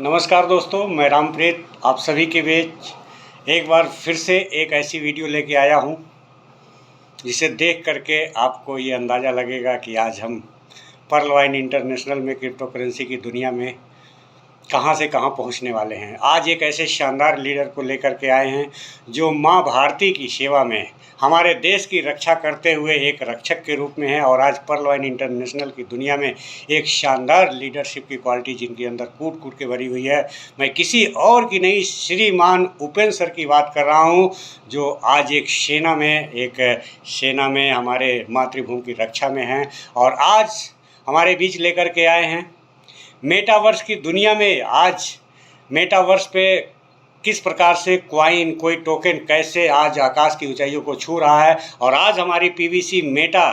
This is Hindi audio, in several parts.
नमस्कार दोस्तों, मैं रामप्रीत आप सभी के बीच एक बार फिर से एक ऐसी वीडियो लेके आया हूँ जिसे देख करके आपको ये अंदाज़ा लगेगा कि आज हम पर्ल वाइन इंटरनेशनल में क्रिप्टो करेंसी की दुनिया में कहाँ से कहाँ पहुँचने वाले हैं। आज एक ऐसे शानदार लीडर को लेकर के आए हैं जो माँ भारती की सेवा में हमारे देश की रक्षा करते हुए एक रक्षक के रूप में है और आज पर्ल वाइन इंटरनेशनल की दुनिया में एक शानदार लीडरशिप की क्वालिटी जिनके अंदर कूट कूट के भरी हुई है। मैं किसी और की नहीं, श्रीमान उपेंद्र सर की बात कर रहा हूँ, जो आज एक सेना में हमारे मातृभूमि की रक्षा में हैं और आज हमारे बीच लेकर के आए हैं। मेटावर्स की दुनिया में आज मेटावर्स पे किस प्रकार से कोई टोकन कैसे आज आकाश की ऊंचाइयों को छू रहा है और आज हमारी पीवीसी मेटा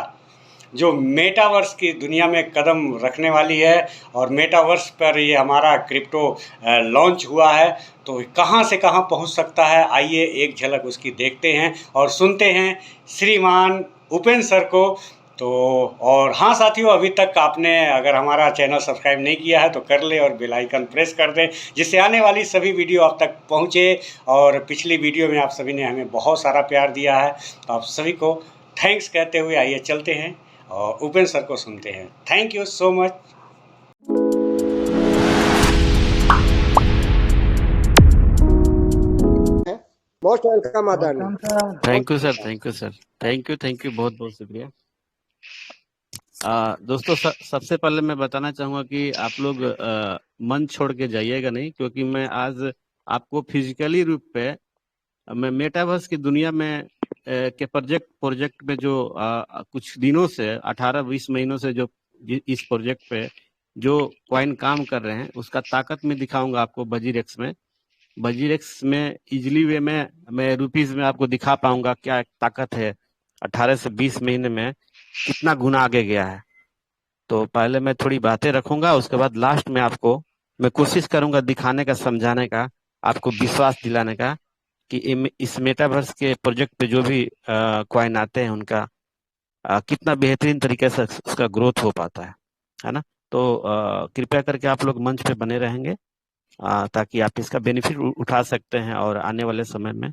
जो मेटावर्स की दुनिया में कदम रखने वाली है और मेटावर्स पर ये हमारा क्रिप्टो लॉन्च हुआ है, तो कहां से कहां पहुंच सकता है। आइए एक झलक उसकी देखते हैं और सुनते हैं श्रीमान उपेंद्र सर को। तो और हाँ साथियों, अभी तक आपने अगर हमारा चैनल सब्सक्राइब नहीं किया है तो कर ले और बेल आइकन प्रेस कर दें, जिससे आने वाली सभी वीडियो आप तक पहुँचे। और पिछली वीडियो में आप सभी ने हमें बहुत सारा प्यार दिया है, तो आप सभी को थैंक्स कहते हुए आइए चलते हैं और उपेंद्र सर को सुनते हैं। Thank you so much. Most welcome आदरणीय। Thank you sir, thank you बहुत बहुत शुक्रिया। दोस्तों सबसे पहले मैं बताना चाहूंगा कि आप लोग मन छोड़ के जाइएगा नहीं, क्योंकि मैं आज आपको फिजिकली रूप पे मैं मेटावर्स की दुनिया में के प्रोजेक्ट में जो कुछ दिनों से 18-20 महीनों से जो इस प्रोजेक्ट पे जो कॉइन काम कर रहे हैं उसका ताकत में दिखाऊंगा आपको। बजीरेक्स में इजिली वे में मैं रुपीज में आपको दिखा पाऊंगा क्या ताकत है। 18 से 20 महीने में कितना गुना आगे गया है। तो पहले मैं थोड़ी बातें रखूंगा, उसके बाद लास्ट में आपको मैं कोशिश करूंगा दिखाने का, समझाने का, आपको विश्वास दिलाने का कि इस मेटावर्स के प्रोजेक्ट पे जो भी कॉइन आते हैं उनका कितना बेहतरीन तरीके से उसका ग्रोथ हो पाता है ना। तो कृपया करके आप लोग मंच पे बने रहेंगे ताकि आप इसका बेनिफिट उठा सकते हैं और आने वाले समय में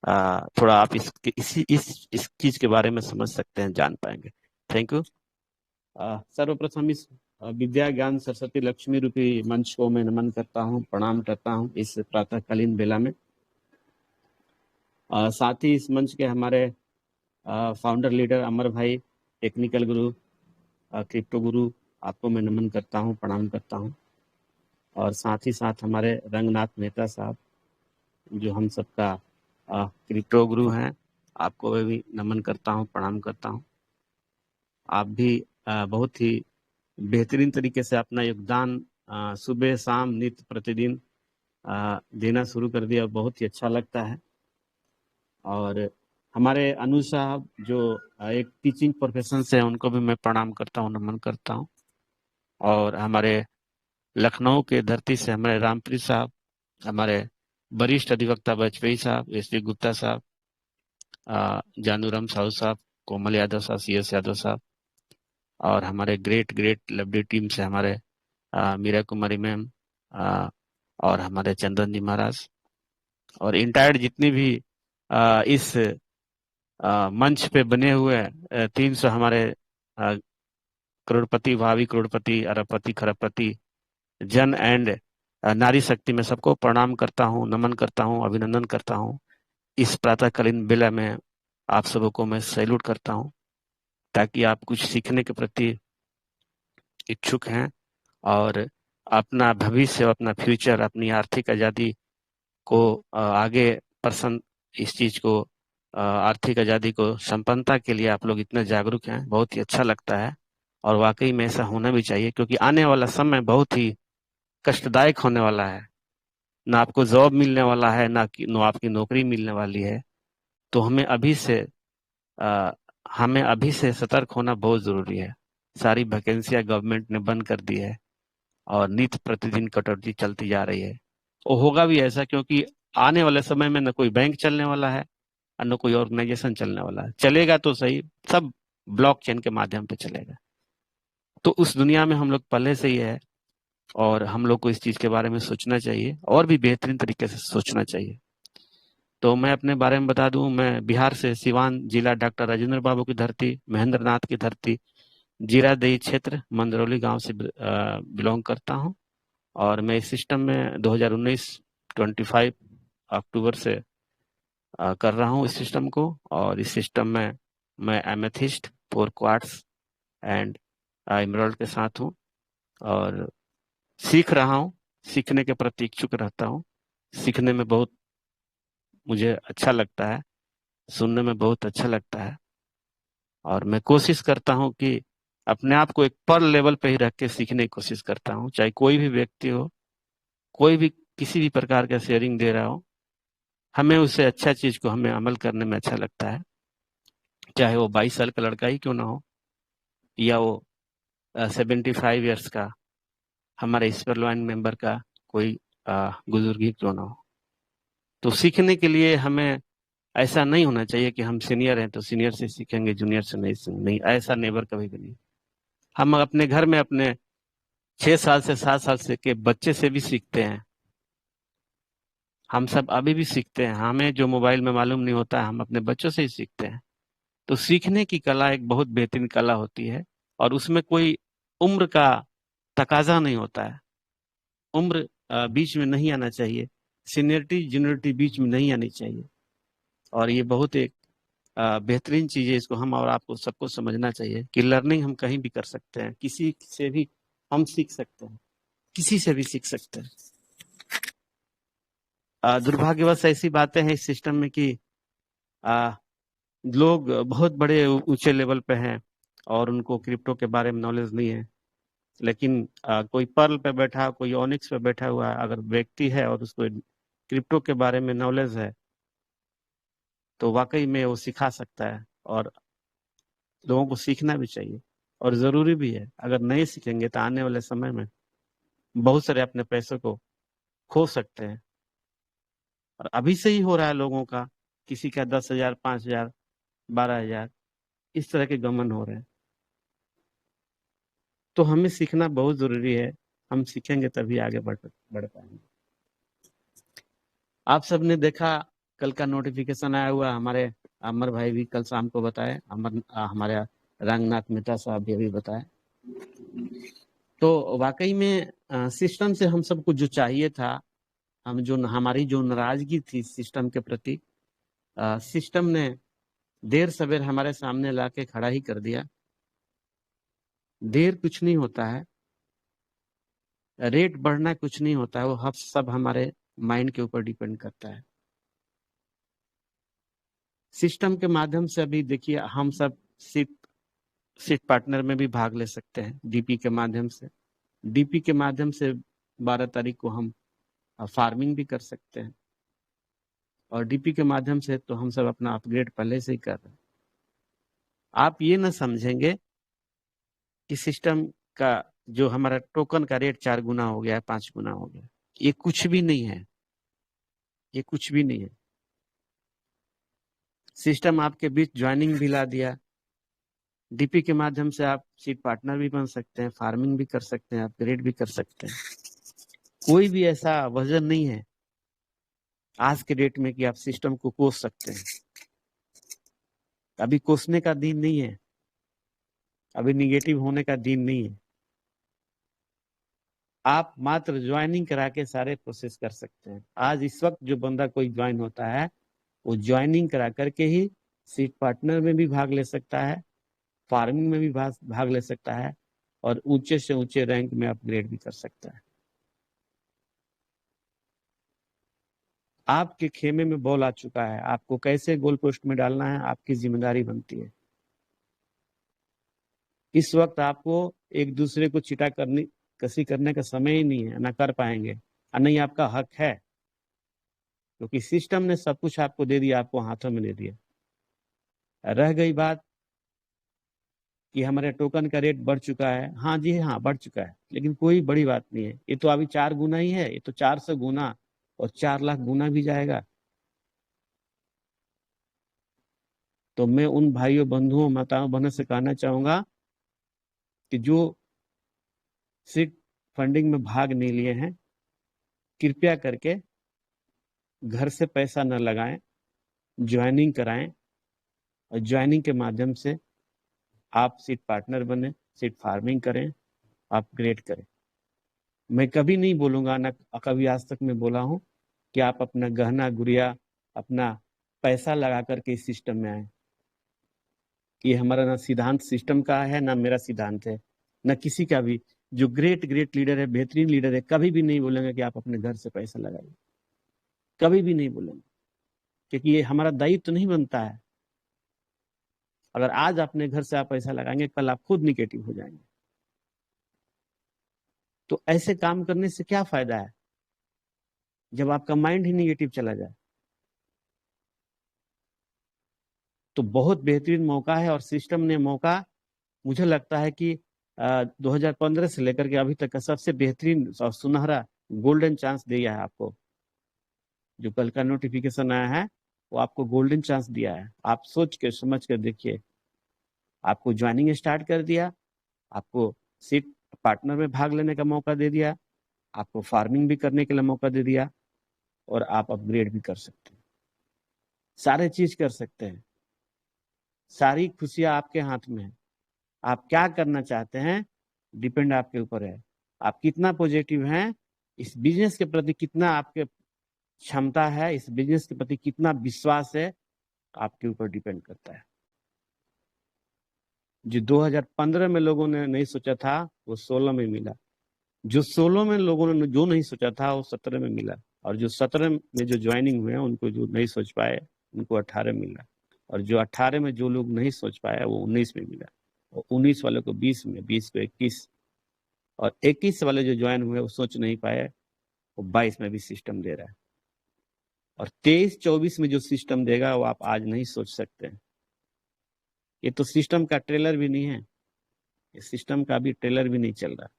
थोड़ा आप इस चीज के बारे में समझ सकते हैं, जान पाएंगे। Thank you. सर्वप्रथम इस विद्या ज्ञान सरस्वती लक्ष्मी रूपी मंच को मैं नमन करता हूँ, प्रणाम करता हूँ इस प्रातःकालीन बेला में। साथ ही इस मंच के हमारे फाउंडर लीडर अमर भाई, टेक्निकल गुरु, क्रिप्टो गुरु, आपको मैं नमन करता हूँ, प्रणाम करता हूँ। और साथ ही साथ हमारे रंगनाथ मेहता साहब जो हम सबका क्रिप्टो गुरु हैं, आपको मैं भी नमन करता हूँ, प्रणाम करता हूँ। आप भी बहुत ही बेहतरीन तरीके से अपना योगदान सुबह शाम नित्य प्रतिदिन देना शुरू कर दिया, बहुत ही अच्छा लगता है। और हमारे अनु साहब जो एक टीचिंग प्रोफेशन से हैं, उनको भी मैं प्रणाम करता हूँ, नमन करता हूँ। और हमारे लखनऊ के धरती से हमारे रामप्रीत साहब, हमारे वरिष्ठ अधिवक्ता वाजपेयी साहब, एस डी गुप्ता साहब, जानूराम साहू साहब, कोमल यादव साहब, CS यादव साहब, और हमारे ग्रेट लवली टीम से हमारे मीरा कुमारी मैम और हमारे चंदन जी महाराज और इंटायर जितने भी इस मंच पे बने हुए 300 हमारे करोड़पति, भावी करोड़पति, अरबपति, खरबपति, जन एंड नारी शक्ति में सबको प्रणाम करता हूँ, नमन करता हूँ, अभिनंदन करता हूँ। इस प्रातःकालीन बेला में आप सबको मैं सैल्यूट करता हूँ, ताकि आप कुछ सीखने के प्रति इच्छुक हैं और अपना भविष्य, अपना फ्यूचर, अपनी आर्थिक आज़ादी को आगे इस चीज को आर्थिक आज़ादी को संपन्नता के लिए आप लोग इतने जागरूक हैं, बहुत ही अच्छा लगता है। और वाकई में ऐसा होना भी चाहिए, क्योंकि आने वाला समय बहुत ही कष्टदायक होने वाला है। ना आपको जॉब मिलने वाला है, ना आपकी नौकरी मिलने वाली है। तो हमें अभी से सतर्क होना बहुत जरूरी है। सारी वैकेंसियां गवर्नमेंट ने बंद कर दी है और नित्य प्रतिदिन कटौती चलती जा रही है। और होगा भी ऐसा, क्योंकि आने वाले समय में न कोई बैंक चलने वाला है और न कोई ऑर्गेनाइजेशन चलने वाला है। चलेगा तो सही, सब ब्लॉकचेन के माध्यम पे चलेगा। तो उस दुनिया में हम लोग पहले से ही है और हम लोग को इस चीज के बारे में सोचना चाहिए और भी बेहतरीन तरीके से सोचना चाहिए। तो मैं अपने बारे में बता दूं, मैं बिहार से सिवान जिला डॉक्टर राजेंद्र बाबू की धरती, महेंद्र नाथ की धरती, जीरादेई क्षेत्र मंदरौली गांव से बिलोंग करता हूं। और मैं इस सिस्टम में 2019 25 अक्टूबर से कर रहा हूं इस सिस्टम को। और इस सिस्टम में मैं एमेथिस्ट, 4 क्वार्ट्स एंड एमराल्ड के साथ हूं और सीख रहा हूं, सीखने के प्रति इच्छुक रहता हूं। सीखने में बहुत मुझे अच्छा लगता है, सुनने में बहुत अच्छा लगता है। और मैं कोशिश करता हूं कि अपने आप को एक पर लेवल पे ही रख के सीखने की कोशिश करता हूं। चाहे कोई भी व्यक्ति हो, कोई भी किसी भी प्रकार का शेयरिंग दे रहा हो, हमें उससे अच्छा चीज को हमें अमल करने में अच्छा लगता है। चाहे वो 22 साल का लड़का ही क्यों ना हो, या वो 75 ईयर्स का हमारे स्पेरलाइन मेंबर का कोई बुजुर्ग ही क्यों ना हो। तो सीखने के लिए हमें ऐसा नहीं होना चाहिए कि हम सीनियर हैं तो सीनियर से सीखेंगे, जूनियर से नहीं, ऐसा नेवर कभी भी नहीं। हम अपने घर में अपने 6 साल से 7 साल से के बच्चे से भी सीखते हैं। हम सब अभी भी सीखते हैं। हमें जो मोबाइल में मालूम नहीं होता है, हम अपने बच्चों से ही सीखते हैं। तो सीखने की कला एक बहुत बेहतरीन कला होती है और उसमें कोई उम्र का तकाजा नहीं होता है। उम्र बीच में नहीं आना चाहिए, सीनियरिटी जूनियरिटी बीच में नहीं आनी चाहिए। और ये बहुत एक बेहतरीन चीज है, इसको हम और आपको सबको समझना चाहिए कि लर्निंग हम कहीं भी कर सकते हैं, किसी से भी हम सीख सकते हैं, किसी से भी सीख सकते हैं। दुर्भाग्यवश ऐसी बातें हैं इस सिस्टम में कि आ, लोग बहुत बड़े ऊंचे लेवल पे हैं और उनको क्रिप्टो के बारे में नॉलेज नहीं है। लेकिन कोई पर्ल पे बैठा, कोई ओनिक्स पे बैठा हुआ अगर व्यक्ति है और उसको क्रिप्टो के बारे में नॉलेज है, तो वाकई में वो सिखा सकता है। और लोगों को सीखना भी चाहिए और जरूरी भी है। अगर नहीं सीखेंगे तो आने वाले समय में बहुत सारे अपने पैसों को खो सकते हैं। और अभी से ही हो रहा है लोगों का, किसी का 10,000, 5,000, 12,000, इस तरह के गमन हो रहे हैं। तो हमें सीखना बहुत जरूरी है। हम सीखेंगे तभी आगे बढ़ पाएंगे। आप सबने देखा, कल का नोटिफिकेशन आया हुआ, हमारे अमर भाई भी कल शाम को बताए, हमारे रंगनाथ मेहता साहब भी अभी बताए। तो वाकई में सिस्टम से हम सबको जो चाहिए था, हम जो हमारी जो नाराजगी थी सिस्टम के प्रति, सिस्टम ने देर सवेर हमारे सामने लाके खड़ा ही कर दिया। देर कुछ नहीं होता है, रेट बढ़ना कुछ नहीं होता है, वो सब हमारे माइंड के ऊपर डिपेंड करता है। सिस्टम के माध्यम से अभी देखिए, हम सब सीट पार्टनर में भी भाग ले सकते हैं डीपी के माध्यम से। डीपी के माध्यम से 12 तारीख को हम फार्मिंग भी कर सकते हैं। और डीपी के माध्यम से तो हम सब अपना अपग्रेड पहले से ही कर रहे हैं। आप ये ना समझेंगे कि सिस्टम का जो हमारा टोकन का रेट 4 गुना हो गया है, 5 गुना हो गया, ये कुछ भी नहीं है। ये कुछ भी नहीं है। सिस्टम आपके बीच ज्वाइनिंग भी ला दिया। डीपी के माध्यम से आप सीट पार्टनर भी बन सकते हैं, फार्मिंग भी कर सकते हैं, अपग्रेड भी कर सकते हैं। कोई भी ऐसा वजन नहीं है आज के डेट में कि आप सिस्टम को कोस सकते हैं। अभी कोसने का दिन नहीं है, अभी निगेटिव होने का दिन नहीं है। आप मात्र ज्वाइनिंग करा के सारे प्रोसेस कर सकते हैं। आज इस वक्त जो बंदा कोई ज्वाइन होता है, वो ज्वाइनिंग करा करके ही सीट पार्टनर में भी भाग ले सकता है, फार्मिंग में भी भाग ले सकता है और ऊंचे से ऊंचे रैंक में अपग्रेड भी कर सकता है। आपके खेमे में बॉल आ चुका है, आपको कैसे गोल पोस्ट में डालना है आपकी जिम्मेदारी बनती है। इस वक्त आपको एक दूसरे को चिटा करने कसी करने का समय ही नहीं है, ना कर पाएंगे और नहीं आपका हक है, क्योंकि सिस्टम ने सब कुछ आपको दे दिया, आपको हाथों में दे दिया। रह गई बात कि हमारे टोकन का रेट बढ़ चुका है, हाँ जी हाँ बढ़ चुका है, लेकिन कोई बड़ी बात नहीं है। ये तो अभी 4 गुना ही है, ये तो 400 गुना और 4 लाख गुना भी जाएगा। तो मैं उन भाइयों, बंधुओं, माताओं, बहनों से कहना चाहूंगा कि जो सीट फंडिंग में भाग नहीं लिए हैं, कृपया करके घर से पैसा न लगाएं, ज्वाइनिंग कराएं और ज्वाइनिंग के माध्यम से आप सीड पार्टनर बने, सीड फार्मिंग करें, अपग्रेड करें। मैं कभी नहीं बोलूंगा, ना कभी आज तक मैं बोला हूं कि आप अपना गहना गुड़िया, अपना पैसा लगा करके इस सिस्टम में आए। ये हमारा ना सिद्धांत सिस्टम का है, ना मेरा सिद्धांत है, ना किसी का भी। जो ग्रेट लीडर है, बेहतरीन लीडर है, कभी भी नहीं बोलेंगे कि आप अपने घर से पैसा लगाइए, कभी भी नहीं बोलेंगे, क्योंकि ये हमारा दायित्व तो नहीं बनता है। अगर आज अपने घर से आप पैसा लगाएंगे, कल आप खुद निगेटिव हो जाएंगे। तो ऐसे काम करने से क्या फायदा है जब आपका माइंड ही निगेटिव चला जाए। तो बहुत बेहतरीन मौका है, और सिस्टम ने मौका, मुझे लगता है कि 2015 से लेकर के अभी तक का सबसे बेहतरीन और सुनहरा गोल्डन चांस दिया है आपको। जो कल का नोटिफिकेशन आया है वो आपको गोल्डन चांस दिया है। आप सोच के समझ कर देखिए, आपको ज्वाइनिंग स्टार्ट कर दिया, आपको सीट पार्टनर में भाग लेने का मौका दे दिया, आपको फार्मिंग भी करने के लिए मौका दे दिया, और आप अपग्रेड भी कर सकते हैं, सारे चीज कर सकते हैं। सारी खुशियां आपके हाथ में है। आप क्या करना चाहते हैं डिपेंड आपके ऊपर है। आप कितना पॉजिटिव हैं, इस बिजनेस के प्रति कितना आपके क्षमता है, इस बिजनेस के प्रति कितना विश्वास है, आपके ऊपर डिपेंड करता है। जो 2015 में लोगों ने नहीं सोचा था वो 16 में मिला, जो 16 में लोगों ने जो नहीं सोचा था वो 17 में मिला, और जो 17 में जो ज्वाइनिंग हुए उनको जो नहीं सोच पाए उनको 18 मिला, और जो 18 में जो लोग नहीं सोच पाए वो 19 में मिला, और 19 वाले को 20 में, 20 को 21, और 21 वाले जो ज्वाइन हुए वो सोच नहीं पाए, वो 22 में भी सिस्टम दे रहा है, और 23-24 में जो सिस्टम देगा वो आप आज नहीं सोच सकते हैं। ये तो सिस्टम का ट्रेलर भी नहीं है, ये सिस्टम का भी ट्रेलर भी नहीं चल रहा,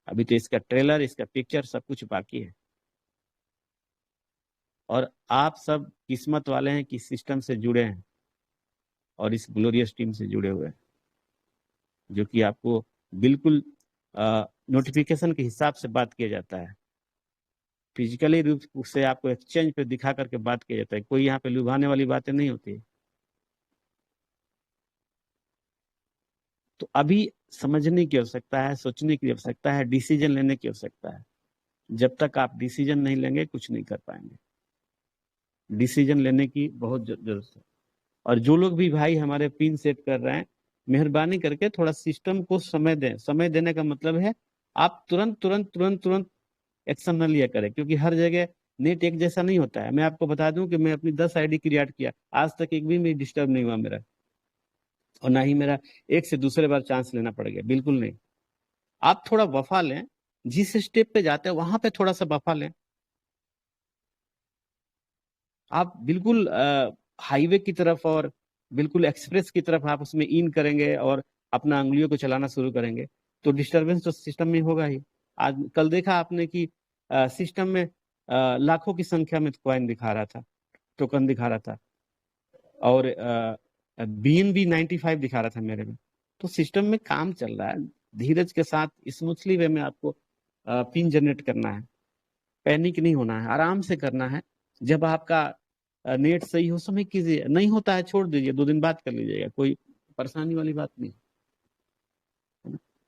अभी तो इसका ट्रेलर, इसका पिक्चर सब कुछ बाकी है। और आप सब किस्मत वाले हैं कि सिस्टम से जुड़े हैं और इस ग्लोरियस टीम से जुड़े हुए हैं, जो कि आपको बिल्कुल नोटिफिकेशन के हिसाब से बात किया जाता है, फिजिकली रूप से आपको एक्सचेंज पे दिखा करके बात किया जाता है। कोई यहाँ पे लुभाने वाली बातें नहीं होती। तो अभी समझने की आवश्यकता है, सोचने की आवश्यकता है, डिसीजन लेने की आवश्यकता है। जब तक आप डिसीजन नहीं लेंगे कुछ नहीं कर पाएंगे। डिसीजन लेने की बहुत जरूरत है। और जो लोग भी भाई हमारे पिन सेट कर रहे हैं, मेहरबानी करके थोड़ा सिस्टम को समय दें। समय देने का मतलब है आप तुरंत तुरंत तुरंत तुरंत एक्शन न लिया करें, क्योंकि हर जगह नेट एक जैसा नहीं होता है। मैं आपको बता दूं कि मैं अपनी 10 आईडी क्रिएट किया, आज तक एक भी डिस्टर्ब नहीं हुआ मेरा, और ना ही मेरा एक से दूसरे बार चांस लेना पड़ गया, बिल्कुल नहीं। आप थोड़ा वफा लें, जिस स्टेप पे जाते हैं वहां पे थोड़ा सा वफा लें। आप बिल्कुल हाईवे की तरफ और बिल्कुल एक्सप्रेस की तरफ आप उसमें इन करेंगे और अपना अंगुलियों को चलाना शुरू करेंगे तो डिस्टरबेंस तो सिस्टम में होगा ही। आज कल देखा आपने कि सिस्टम में लाखों की संख्या में कॉइन दिखा रहा था, टोकन दिखा रहा था, और BNB 95 दिखा रहा था मेरे में। तो सिस्टम में काम चल रहा है, धीरज के साथ स्मूथली वे में आपको पिन जनरेट करना है। पैनिक नहीं होना है, आराम से करना है। जब आपका नेट सही हो समय कीजिए, नहीं होता है छोड़ दीजिए, 2 दिन बाद कर लीजिएगा, कोई परेशानी वाली बात नहीं।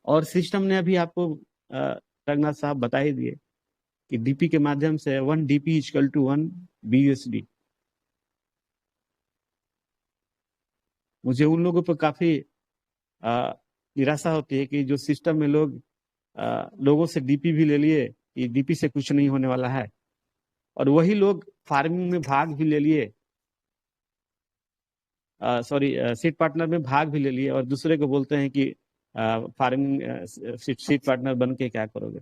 और सिस्टम ने अभी आपको रंगनाथ साहब बता ही दिए कि डीपी के माध्यम से 1 DP इक्वल टू 1 BUSD। मुझे उन लोगों पर काफी निराशा होती है कि जो सिस्टम में लोगों से डीपी भी ले लिए कि डीपी से कुछ नहीं होने वाला है, और वही लोग फार्मिंग में भाग भी ले लिए, सॉरी सीट पार्टनर में भाग भी ले लिए, और दूसरे को बोलते हैं कि फार्मिंग सीट पार्टनर बन के क्या करोगे।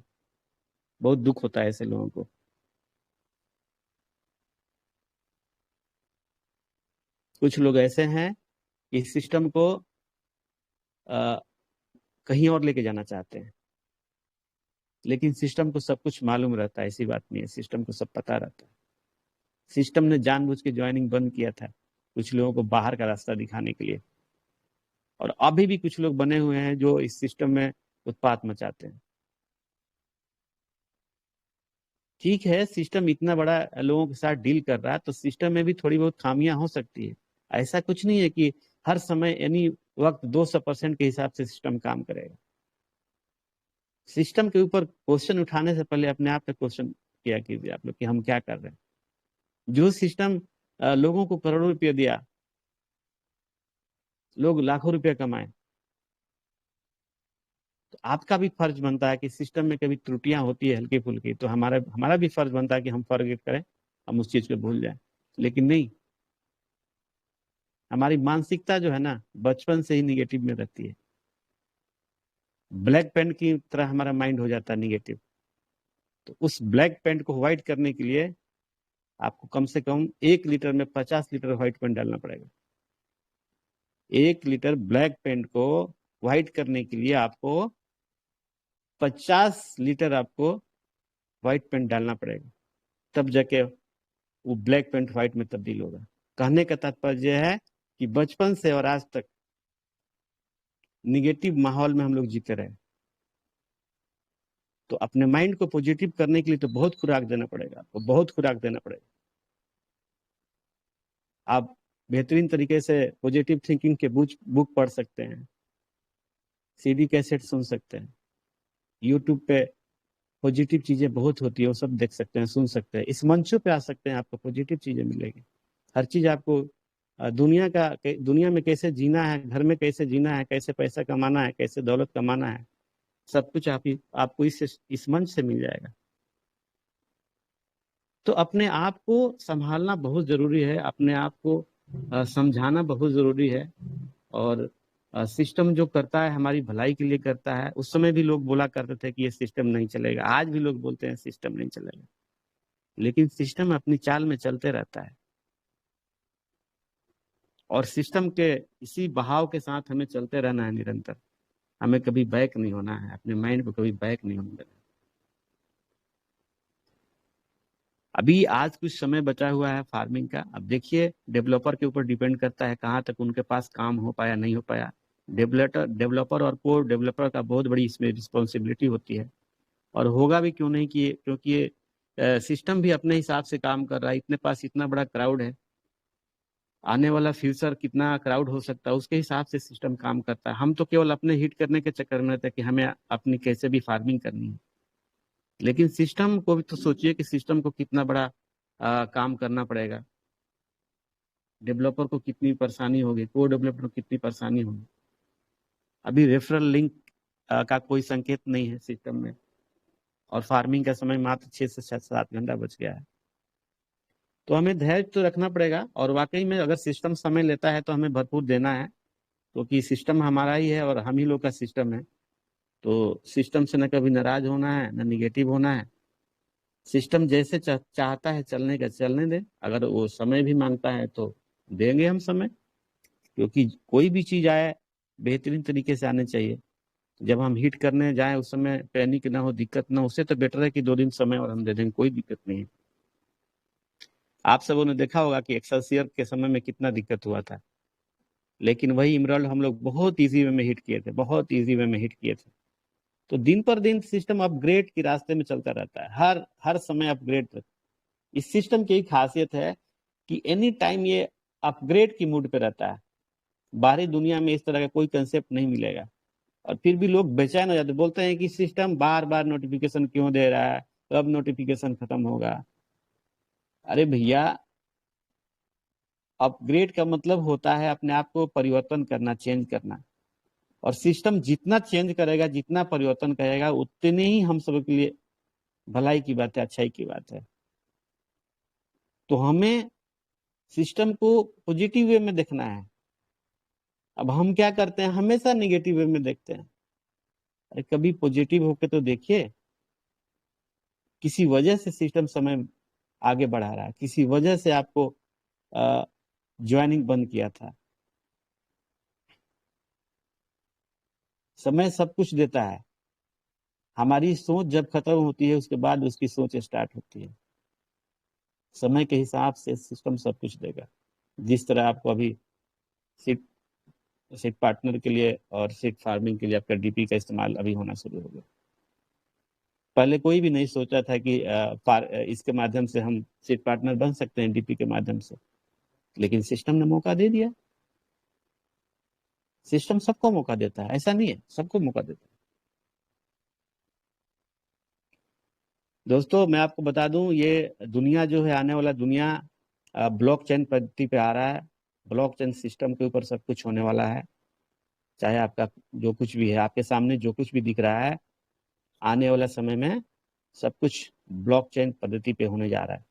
बहुत दुख होता है ऐसे लोगों को। कुछ लोग ऐसे हैं कि सिस्टम को कहीं और लेके जाना चाहते हैं, लेकिन सिस्टम को सब कुछ मालूम रहता है, ऐसी बात नहीं है, सिस्टम को सब पता रहता है। सिस्टम ने जानबूझ के ज्वाइनिंग बंद किया था कुछ लोगों को बाहर का रास्ता दिखाने के लिए, और अभी भी कुछ लोग बने हुए हैं जो इस सिस्टम में उत्पात मचाते हैं। ठीक है, सिस्टम इतना बड़ा लोगों के साथ डील कर रहा है तो सिस्टम में भी थोड़ी बहुत खामियां हो सकती है। ऐसा कुछ नहीं है कि हर समय यानी वक्त 200% के हिसाब से सिस्टम काम करेगा। सिस्टम के ऊपर क्वेश्चन उठाने से पहले अपने आप पे क्वेश्चन किया कीजिए आप लोग कि हम क्या कर रहे हैं। जो सिस्टम लोगों को करोड़ों रुपये दिया, लोग लाखों रुपया कमाए, तो आपका भी फर्ज बनता है कि सिस्टम में कभी त्रुटियां होती है हल्की फुल्की, तो हमारा हमारा भी फर्ज बनता है कि हम फॉरगेट करें, हम उस चीज को भूल जाएं। लेकिन नहीं, हमारी मानसिकता जो है ना बचपन से ही निगेटिव में रहती है। ब्लैक पेन की तरह हमारा माइंड हो जाता है निगेटिव। तो उस ब्लैक पेंट को व्हाइट करने के लिए आपको कम से कम 1 लीटर में 50 लीटर व्हाइट पेंट डालना पड़ेगा। 1 लीटर ब्लैक पेंट को व्हाइट करने के लिए आपको 50 लीटर आपको व्हाइट पेंट डालना पड़ेगा, तब जाके वो ब्लैक पेंट व्हाइट में तब्दील होगा। कहने का तात्पर्य है कि बचपन से और आज तक निगेटिव माहौल में हम लोग जीते रहे। तो अपने माइंड को पॉजिटिव करने के लिए तो बहुत खुराक देना पड़ेगा, आपको बहुत खुराक देना पड़ेगा। आप बेहतरीन तरीके से पॉजिटिव थिंकिंग के बुक पढ़ सकते हैं, सीडी कैसेट सुन सकते हैं, यूट्यूब पे पॉजिटिव चीजें बहुत होती है, वो सब देख सकते हैं, सुन सकते हैं। इस मंचों पे आ सकते हैं, आपको पॉजिटिव चीजें मिलेगी। हर चीज आपको दुनिया में कैसे जीना है, घर में कैसे जीना है, कैसे पैसा कमाना है, कैसे दौलत कमाना है, सब कुछ आपको इस मंच से मिल जाएगा। तो अपने आप को संभालना बहुत जरूरी है, अपने आप को समझाना बहुत जरूरी है। और सिस्टम जो करता है हमारी भलाई के लिए करता है। उस समय भी लोग बोला करते थे कि ये सिस्टम नहीं चलेगा, आज भी लोग बोलते हैं सिस्टम नहीं चलेगा, लेकिन सिस्टम अपनी चाल में चलते रहता है। और सिस्टम के इसी बहाव के साथ हमें चलते रहना है निरंतर। हमें कभी बैक नहीं होना है, अपने माइंड को कभी बैक नहीं होने देना। अभी आज कुछ समय बचा हुआ है फार्मिंग का। अब देखिए, डेवलपर के ऊपर डिपेंड करता है कहाँ तक उनके पास काम हो पाया नहीं हो पाया। डेवलपर और कोर डेवलपर का बहुत बड़ी इसमें रिस्पॉन्सिबिलिटी होती है। और होगा भी क्यों नहीं, कि क्योंकि ये सिस्टम भी अपने हिसाब से काम कर रहा है। इतने पास इतना बड़ा क्राउड है, आने वाला फ्यूचर कितना क्राउड हो सकता है उसके हिसाब से सिस्टम काम करता है। हम तो केवल अपने हिट करने के चक्कर में रहते हैं कि हमें अपनी कैसे भी फार्मिंग करनी है। लेकिन सिस्टम को भी तो सोचिए कि सिस्टम को कितना बड़ा काम करना पड़ेगा। डेवलपर को कितनी परेशानी होगी, को डेवलपर को कितनी परेशानी होगी। अभी रेफरल लिंक का कोई संकेत नहीं है सिस्टम में, और फार्मिंग का समय मात्र 6 से 7 घंटा बच गया है। तो हमें धैर्य तो रखना पड़ेगा, और वाकई में अगर सिस्टम समय लेता है तो हमें भरपूर देना है, क्योंकि सिस्टम हमारा ही है और हम ही लोग का सिस्टम है। तो सिस्टम से न कभी नाराज होना है, न निगेटिव होना है। सिस्टम जैसे चाहता है चलने का चलने दे, अगर वो समय भी मांगता है तो देंगे हम समय। क्योंकि कोई भी चीज आए बेहतरीन तरीके से आने चाहिए। जब हम हिट करने जाए उस समय पैनिक ना हो, दिक्कत ना हो, उससे तो बेटर है कि 2 दिन समय और हम दे देंगे, कोई दिक्कत नहीं है। आप सबों ने देखा होगा कि एक्सेलसियर के समय में कितना दिक्कत हुआ था, लेकिन वही इमराल्ड हम लोग बहुत इजी वे में हिट किए थे, बहुत इजी वे में हिट किए थे। तो दिन पर दिन सिस्टम अपग्रेड के रास्ते में चलता रहता है, हर हर समय अपग्रेड। इस सिस्टम की खासियत है कि एनी टाइम ये अपग्रेड की मूड पे रहता है। बाहरी दुनिया में इस तरह का कोई कंसेप्ट नहीं मिलेगा। और फिर भी लोग बेचैन हो जाते, बोलते हैं कि सिस्टम बार बार नोटिफिकेशन क्यों दे रहा है, कब नोटिफिकेशन खत्म होगा। अरे भैया, अपग्रेड का मतलब होता है अपने आप को परिवर्तन करना, चेंज करना। और सिस्टम जितना चेंज करेगा, जितना परिवर्तन करेगा, उतने ही हम सब के लिए भलाई की बात है, अच्छाई की बात है। तो हमें सिस्टम को पॉजिटिव वे में देखना है। अब हम क्या करते हैं, हमेशा निगेटिव वे में देखते हैं। अरे कभी पॉजिटिव होके तो देखिए। किसी वजह से सिस्टम समय आगे बढ़ा रहा है, किसी वजह से आपको ज्वाइनिंग बंद किया था। समय सब कुछ देता है। हमारी सोच जब खत्म होती है उसके बाद उसकी सोच स्टार्ट होती है। समय के हिसाब से सिस्टम सब कुछ देगा। जिस तरह आपको अभी सीट सीट पार्टनर के लिए और सीट फार्मिंग के लिए आपका डीपी का इस्तेमाल अभी होना शुरू हो गया। पहले कोई भी नहीं सोचा था कि इसके माध्यम से हम सीट पार्टनर बन सकते हैं डीपी के माध्यम से, लेकिन सिस्टम ने मौका दे दिया। सिस्टम सबको मौका देता है, ऐसा नहीं है, सबको मौका देता है। दोस्तों मैं आपको बता दूं, ये दुनिया जो है, आने वाला दुनिया ब्लॉकचेन पद्धति पे आ रहा है। ब्लॉकचेन सिस्टम के ऊपर सब कुछ होने वाला है। चाहे आपका जो कुछ भी है, आपके सामने जो कुछ भी दिख रहा है, आने वाला समय में सब कुछ ब्लॉकचेन पद्धति पे होने जा रहा है।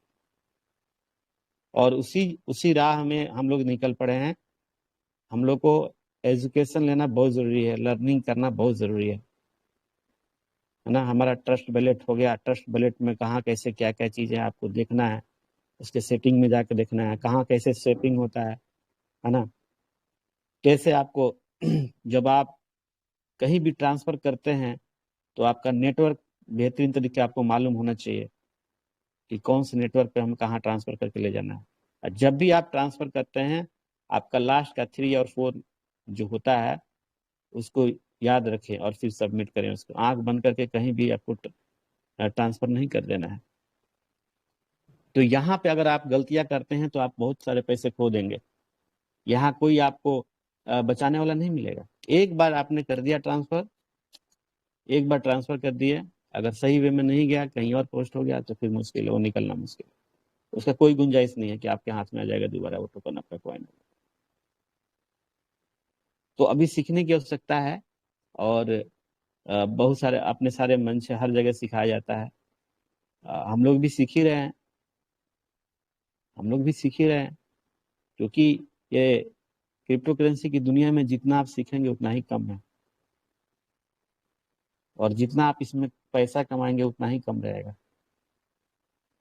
और उसी राह में हम लोग निकल पड़े हैं। हम लोग को एजुकेशन लेना बहुत जरूरी है, लर्निंग करना बहुत जरूरी है ना। हमारा ट्रस्ट वैलेट हो गया, ट्रस्ट वैलेट में कहाँ कैसे क्या क्या चीजें आपको देखना है, उसके सेटिंग में जाके देखना है, कहाँ कैसे सेटिंग होता है ना। कैसे आपको जब आप कहीं भी ट्रांसफर करते हैं तो आपका नेटवर्क बेहतरीन तरीके आपको मालूम होना चाहिए कि कौन से नेटवर्क पे हम कहाँ ट्रांसफर करके ले जाना है। और जब भी आप ट्रांसफर करते हैं, आपका लास्ट का 3 और 4 जो होता है उसको याद रखें और फिर सबमिट करें। उसको आंख बंद करके कहीं भी आपको ट्रांसफर नहीं कर देना है। तो यहाँ पे अगर आप गलतियां करते हैं तो आप बहुत सारे पैसे खो देंगे। यहाँ कोई आपको बचाने वाला नहीं मिलेगा। एक बार आपने कर दिया ट्रांसफर, एक बार ट्रांसफर कर दिए, अगर सही वे में नहीं गया, कहीं और पोस्ट हो गया, तो फिर मुश्किल है, वो निकलना मुश्किल है। उसका कोई गुंजाइश नहीं है कि आपके हाथ में आ जाएगा दोबारा वो टोकन, आपका कॉइन। तो अभी सीखने की आवश्यकता है। और बहुत सारे अपने सारे मंच हर जगह सिखाया जाता है। हम लोग भी सीख ही रहे हैं, हम लोग भी सीख ही रहे हैं, क्योंकि ये क्रिप्टो करेंसी की दुनिया में जितना आप सीखेंगे उतना ही कम है, और जितना आप इसमें पैसा कमाएंगे उतना ही कम रहेगा।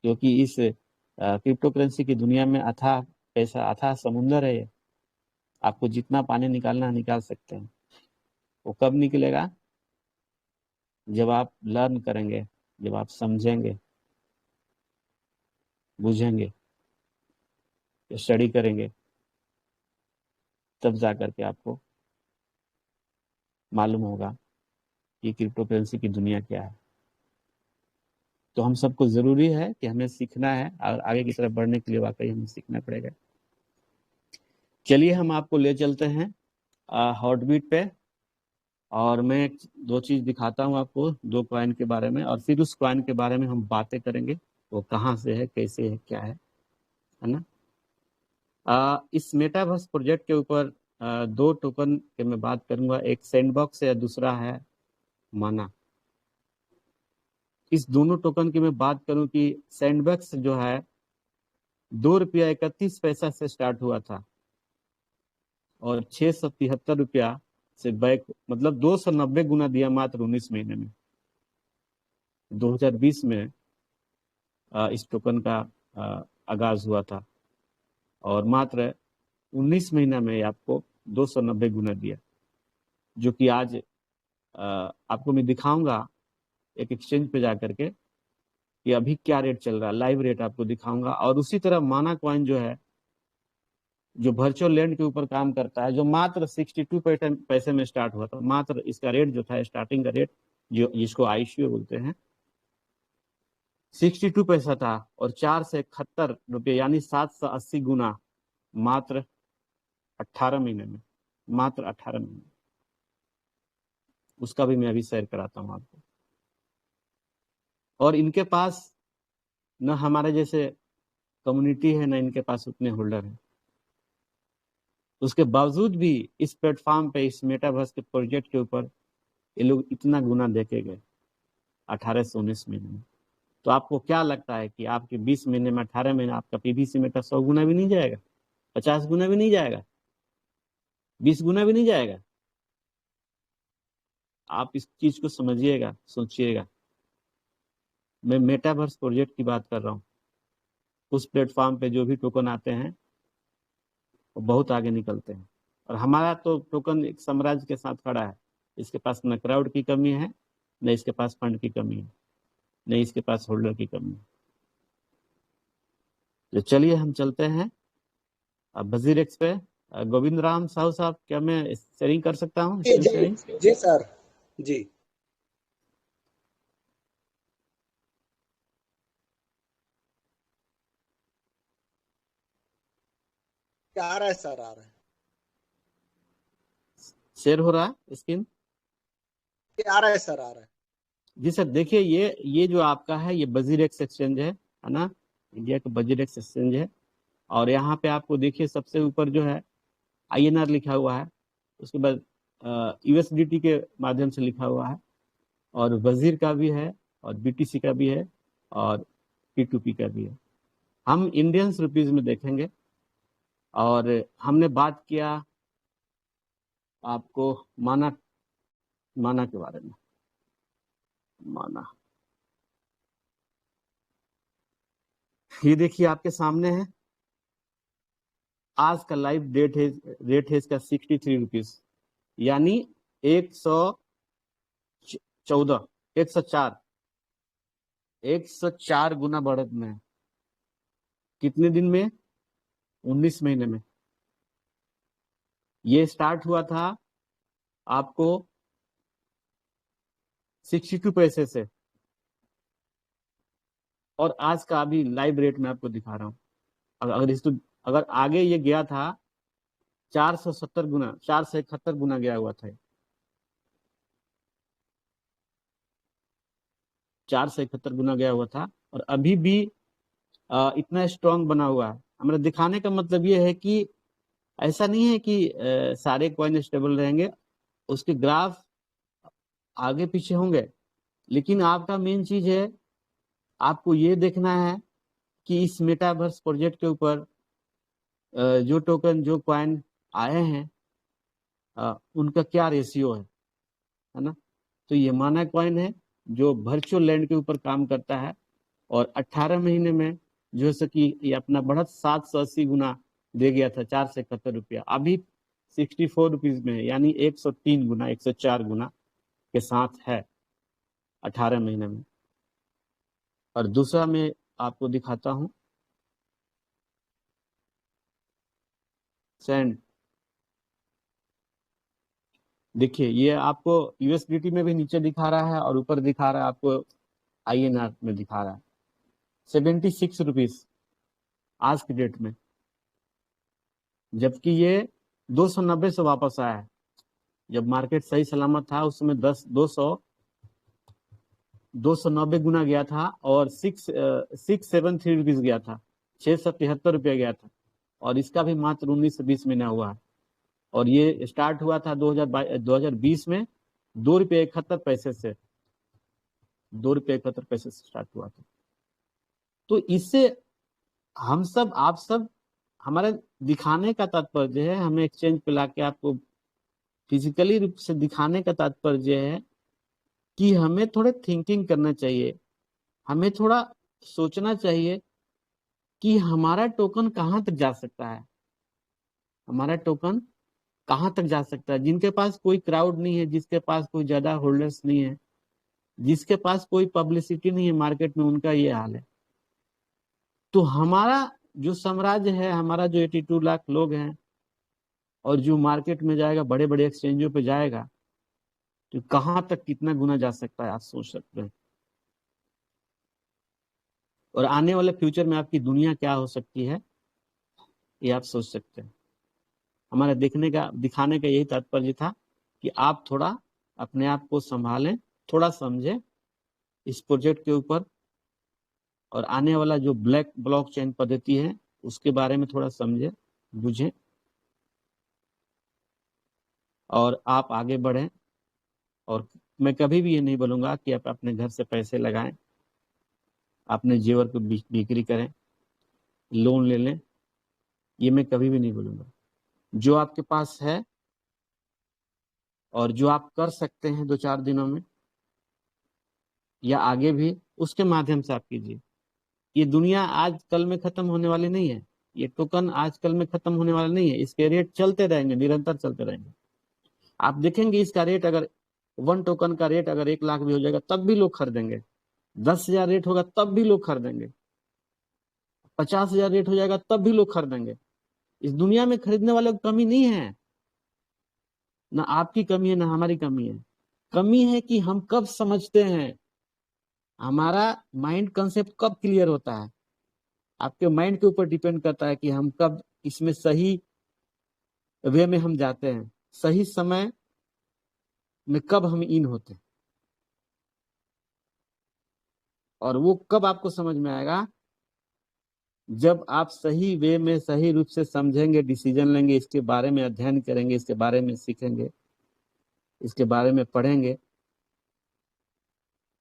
क्योंकि इस क्रिप्टो करेंसी की दुनिया में अथाह पैसा, अथाह समुंदर है ये। आपको जितना पानी निकालना है निकाल सकते हैं। वो कब निकलेगा? जब आप लर्न करेंगे, जब आप समझेंगे, बुझेंगे, स्टडी करेंगे, तब जा करके आपको मालूम होगा कि क्रिप्टो करेंसी की दुनिया क्या है। तो हम सबको ज़रूरी है कि हमें सीखना है, और आगे की तरफ बढ़ने के लिए वाकई हमें सीखना पड़ेगा। चलिए हम आपको ले चलते हैं हॉटबीट पे, और मैं 2 चीज़ दिखाता हूँ आपको, 2 कॉइन के बारे में, और फिर उस कॉइन के बारे में हम बातें करेंगे, वो कहाँ से है, कैसे है, क्या है ना। इस मेटावर्स प्रोजेक्ट के ऊपर 2 टोकन के मैं बात करूंगा। एक सैंडबॉक्स है, दूसरा है माना। इस दोनों टोकन की मैं बात करूं कि सैंडबॉक्स जो है ₹2.31 से स्टार्ट हुआ था, और 673 रुपया से बैक, मतलब 290 गुना दिया मात्र 19 महीने में। 2020 में इस टोकन का आगाज हुआ था, और मात्र 19 महीना में आपको 290 गुना दिया, जो कि आज आपको मैं दिखाऊंगा एक एक्सचेंज पे जाकर के कि अभी क्या रेट चल रहा है, लाइव रेट आपको दिखाऊंगा। और उसी तरह माना कॉइन जो है, जो वर्चुअल लैंड के ऊपर काम करता है, जो मात्र 62 पैसे में स्टार्ट हुआ था। मात्र इसका रेट जो था, स्टार्टिंग का रेट, जो जिसको आईसीओ बोलते हैं, 62 पैसा था, और 4 से 71 रुपये, यानी 780 गुना मात्र 18 महीने में, मात्र 18 महीने। उसका भी मैं अभी शेयर कराता हूँ आपको। और इनके पास न हमारे जैसे कम्युनिटी है, न इनके पास उतने होल्डर हैं। उसके बावजूद भी इस प्लेटफॉर्म पे, इस मेटावर्स के प्रोजेक्ट के ऊपर ये लोग इतना गुना देके गए 18 से 19 महीने में। तो आपको क्या लगता है कि आपके 20 महीने में, 18 महीने, आपका पीवीसी में का 100 गुना भी नहीं जाएगा, 50 गुना भी नहीं जाएगा, 20 गुना भी नहीं जाएगा? आप इस चीज को समझिएगा, सोचिएगा। मैं मेटावर्स प्रोजेक्ट की बात कर रहा हूँ। उस प्लेटफॉर्म पे जो भी टोकन आते हैं वो बहुत आगे निकलते हैं, और हमारा तो टोकन एक साम्राज्य के साथ खड़ा है। इसके पास न क्राउड की कमी है, न इसके पास फंड की कमी है, न इसके पास होल्डर की कमी है। तो चलिए हम चलते हैं अब वजीर एक्स पे। गोविंद राम साहू साहब, क्या मैं शेयरिंग कर सकता हूँ? जी स्क्रीन शेयरिंग? जी सर जी। आ रहा है सर, आ रहा है। शेयर हो रहा है स्क्रीन? ये आ रहा है सर, आ रहा है। जी सर, देखिए ये जो आपका है ये बजीरेक्स एक्सचेंज है ना, इंडिया का बजीरेक्स एक्सचेंज है। और यहाँ पे आपको देखिए सबसे ऊपर जो है INR लिखा हुआ है, उसके बाद USDT के माध्यम से लिखा हुआ है, और वजीर का भी है, और BTC का भी है, और P2P का भी है। हम इंडियंस रुपीज में देखेंगे। और हमने बात किया आपको माना माना के बारे में। माना, ये देखिए आपके सामने है, आज का लाइव रेट है इसका 63 रुपीज, यानी 114 104 104 गुना बढ़त में है। कितने दिन में? 19 महीने में। ये स्टार्ट हुआ था आपको 62 पैसे से, और आज का अभी लाइव रेट में आपको दिखा रहा हूं। अगर आगे ये गया था 470 गुना, 471 गुना गया हुआ था, 471 गुना गया हुआ था, और अभी भी इतना स्ट्रांग बना हुआ है। हमारा दिखाने का मतलब ये है कि ऐसा नहीं है कि सारे कॉइन स्टेबल रहेंगे, उसके ग्राफ आगे पीछे होंगे, लेकिन आपका मेन चीज है, आपको ये देखना है कि इस मेटावर्स प्रोजेक्ट के ऊपर जो टोकन, जो कॉइन आए हैं, उनका क्या रेशियो है ना। तो ये माना कॉइन है जो वर्चुअल लैंड के ऊपर काम करता है, और 18 महीने में जो है कि ये अपना बढ़त 780 गुना दे गया था, 471 रुपया, अभी 64 रुपीज में है, यानी 103 गुना, 104 गुना के साथ है 18 महीने में। और दूसरा मैं आपको दिखाता हूं, सेंड। देखिए ये आपको USDT में भी नीचे दिखा रहा है, और ऊपर दिखा रहा है आपको INR में दिखा रहा है 76 रुपीज आज की डेट में, जबकि ये 290 से वापस आया है। जब मार्केट सही सलामत था उस समय 290 गुना गया था, और 673 रुपीज गया था, 673 रुपया गया था, और इसका भी मात्र 19 से 20 महीना हुआ है। और ये स्टार्ट हुआ था 2020 में 2 रुपये 71 पैसे से, 2 रुपये 71 पैसे से स्टार्ट हुआ था। तो इससे हम सब, आप सब, हमारे दिखाने का तात्पर्य है, हमें एक्सचेंज पे लाके आपको फिजिकली रूप से दिखाने का तात्पर्य है कि हमें थोड़े थिंकिंग करना चाहिए, हमें थोड़ा सोचना चाहिए कि हमारा टोकन कहाँ तक जा सकता है, हमारा टोकन कहाँ तक जा सकता है। जिनके पास कोई क्राउड नहीं है, जिसके पास कोई ज्यादा होल्डर्स नहीं है, जिसके पास कोई पब्लिसिटी नहीं है मार्केट में, उनका ये हाल है। तो हमारा जो साम्राज्य है, हमारा जो 82 लाख लोग हैं, और जो मार्केट में जाएगा, बड़े बड़े एक्सचेंजों पे जाएगा, तो कहाँ तक कितना गुना जा सकता है, आप सोच सकते हैं। और आने वाले फ्यूचर में आपकी दुनिया क्या हो सकती है, ये आप सोच सकते हैं। हमारा दिखाने का यही तात्पर्य था कि आप थोड़ा अपने आप को संभालें, थोड़ा समझें इस प्रोजेक्ट के ऊपर, और आने वाला जो ब्लॉकचेन पद्धति है उसके बारे में थोड़ा समझें, बुझें, और आप आगे बढ़ें। और मैं कभी भी ये नहीं बोलूंगा कि आप अपने घर से पैसे लगाएं, अपने जेवर को बिक्री करें, लोन ले लें, ये मैं कभी भी नहीं बोलूंगा। जो आपके पास है और जो आप कर सकते हैं 2-4 दिनों में या आगे भी, उसके माध्यम से आप कीजिए। ये दुनिया आज कल में खत्म होने वाली नहीं है, ये टोकन आज कल में खत्म होने वाला नहीं है, इसके रेट चलते रहेंगे, निरंतर चलते रहेंगे। आप देखेंगे इसका रेट, अगर 1 टोकन का रेट अगर 1 लाख भी हो जाएगा तब भी लोग खरीदेंगे, 10,000 रेट होगा तब भी लोग खरीदेंगे, 50,000 रेट हो जाएगा तब भी लोग खरीदेंगे। इस दुनिया में खरीदने वाले की कमी नहीं है, ना आपकी कमी है ना हमारी कमी है। कमी है कि हम कब समझते हैं, हमारा माइंड कंसेप्ट कब क्लियर होता है। आपके माइंड के ऊपर डिपेंड करता है कि हम कब इसमें सही वे में हम जाते हैं, सही समय में कब हम इन होते हैं, और वो कब आपको समझ में आएगा, जब आप सही वे में सही रूप से समझेंगे, डिसीजन लेंगे, इसके बारे में अध्ययन करेंगे, इसके बारे में सीखेंगे, इसके बारे में पढ़ेंगे,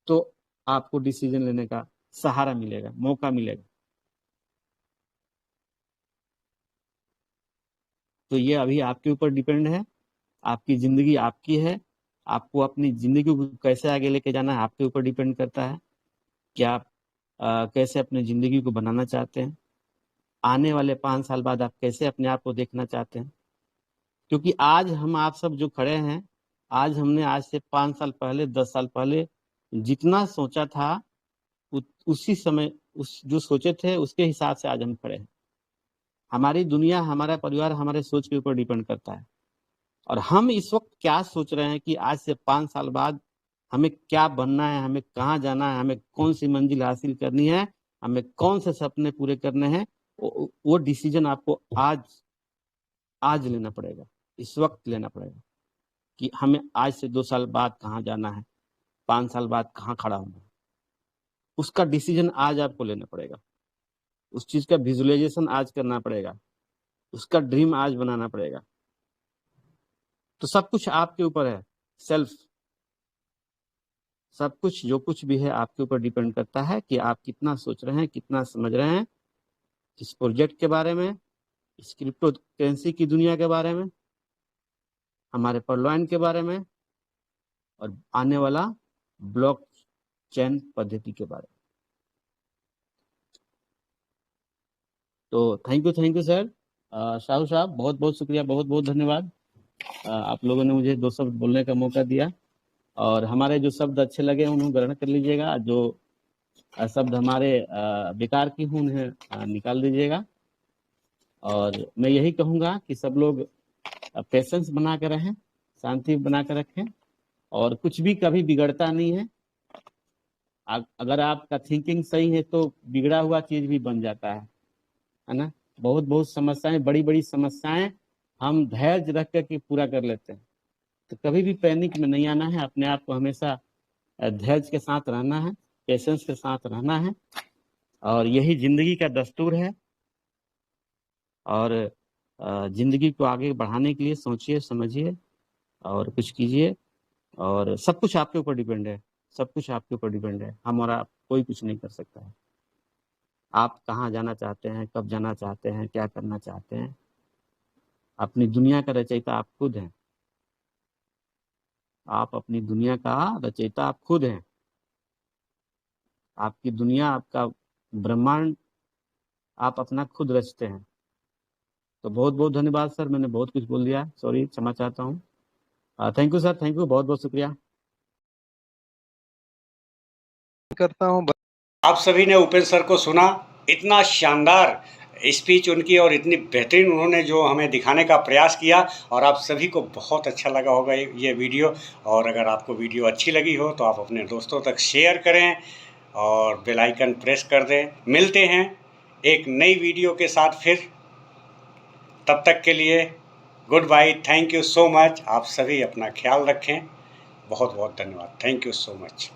तो आपको डिसीजन लेने का सहारा मिलेगा, मौका मिलेगा। तो ये अभी आपके ऊपर डिपेंड है, आपकी जिंदगी आपकी है, आपको अपनी जिंदगी को कैसे आगे लेके जाना है आपके ऊपर डिपेंड करता है कि आप कैसे अपनी जिंदगी को बनाना चाहते हैं, आने वाले 5 साल बाद आप कैसे अपने आप को देखना चाहते हैं। क्योंकि आज हम आप सब जो खड़े हैं, आज हमने आज से 5 साल पहले, 10 साल पहले जितना सोचा था, उसी समय उस जो सोचे थे उसके हिसाब से आज हम खड़े हैं। हमारी दुनिया, हमारा परिवार हमारे सोच के ऊपर डिपेंड करता है। और हम इस वक्त क्या सोच रहे हैं कि आज से 5 साल बाद हमें क्या बनना है, हमें कहाँ जाना है, हमें कौन सी मंजिल हासिल करनी है, हमें कौन से सपने पूरे करने हैं, वो डिसीजन आपको आज लेना पड़ेगा, इस वक्त लेना पड़ेगा कि हमें आज से 2 साल बाद कहाँ जाना है, 5 साल बाद कहाँ खड़ा होना है। उसका डिसीजन आज आपको लेना पड़ेगा, उस चीज का विजुअलाइजेशन आज करना पड़ेगा, उसका ड्रीम आज बनाना पड़ेगा। तो सब कुछ आपके ऊपर है, सब कुछ जो कुछ भी है आपके ऊपर डिपेंड करता है कि आप कितना सोच रहे हैं, कितना समझ रहे हैं इस प्रोजेक्ट के बारे में, इस क्रिप्टो करेंसी की दुनिया के बारे में, हमारे परलॉइन के बारे में, और आने वाला ब्लॉक चेन पद्धति के बारे में। तो थैंक यू सर। शाहू साहब, बहुत बहुत शुक्रिया, बहुत बहुत धन्यवाद। आप लोगों ने मुझे 2 शब्द बोलने का मौका दिया, और हमारे जो शब्द अच्छे लगे उन्हें ग्रहण कर लीजिएगा, जो शब्द हमारे बेकार की हों उन्हें निकाल दीजिएगा। और मैं यही कहूँगा कि सब लोग पेशेंस बना कर रहें, शांति बना कर रखें, और कुछ भी कभी बिगड़ता नहीं है। अगर आपका थिंकिंग सही है तो बिगड़ा हुआ चीज भी बन जाता है ना। बहुत बहुत समस्याएं, बड़ी बड़ी समस्याएं हम धैर्य रख करके पूरा कर लेते हैं। तो कभी भी पैनिक में नहीं आना है, अपने आप को हमेशा धैर्य के साथ रहना है, पेशेंस के साथ रहना है, और यही जिंदगी का दस्तूर है। और जिंदगी को आगे बढ़ाने के लिए सोचिए, समझिए और कुछ कीजिए, और सब कुछ आपके ऊपर डिपेंड है, सब कुछ आपके ऊपर डिपेंड है। हम और आप कोई कुछ नहीं कर सकता है। आप कहाँ जाना चाहते हैं, कब जाना चाहते हैं, क्या करना चाहते हैं, अपनी दुनिया का रचयिता आप खुद हैं। आप अपनी दुनिया का रचयिता आप खुद हैं। आपकी दुनिया, आपका ब्रह्मांड आप अपना खुद रचते हैं। तो बहुत बहुत धन्यवाद सर, मैंने बहुत कुछ बोल दिया, सॉरी, क्षमा चाहता हूँ। Thank you sir, thank you, बहुत बहुत शुक्रिया करता हूँ। आप सभी ने उपेंद्र सर को सुना, इतना शानदार स्पीच उनकी और इतनी बेहतरीन उन्होंने जो हमें दिखाने का प्रयास किया, और आप सभी को बहुत अच्छा लगा होगा ये वीडियो। और अगर आपको वीडियो अच्छी लगी हो तो आप अपने दोस्तों तक शेयर करें और बेल आइकन प्रेस कर दें। मिलते हैं एक नई वीडियो के साथ फिर, तब तक के लिए good bye, thank you so much. आप सभी अपना ख्याल रखें, बहुत बहुत धन्यवाद, थैंक यू सो मच।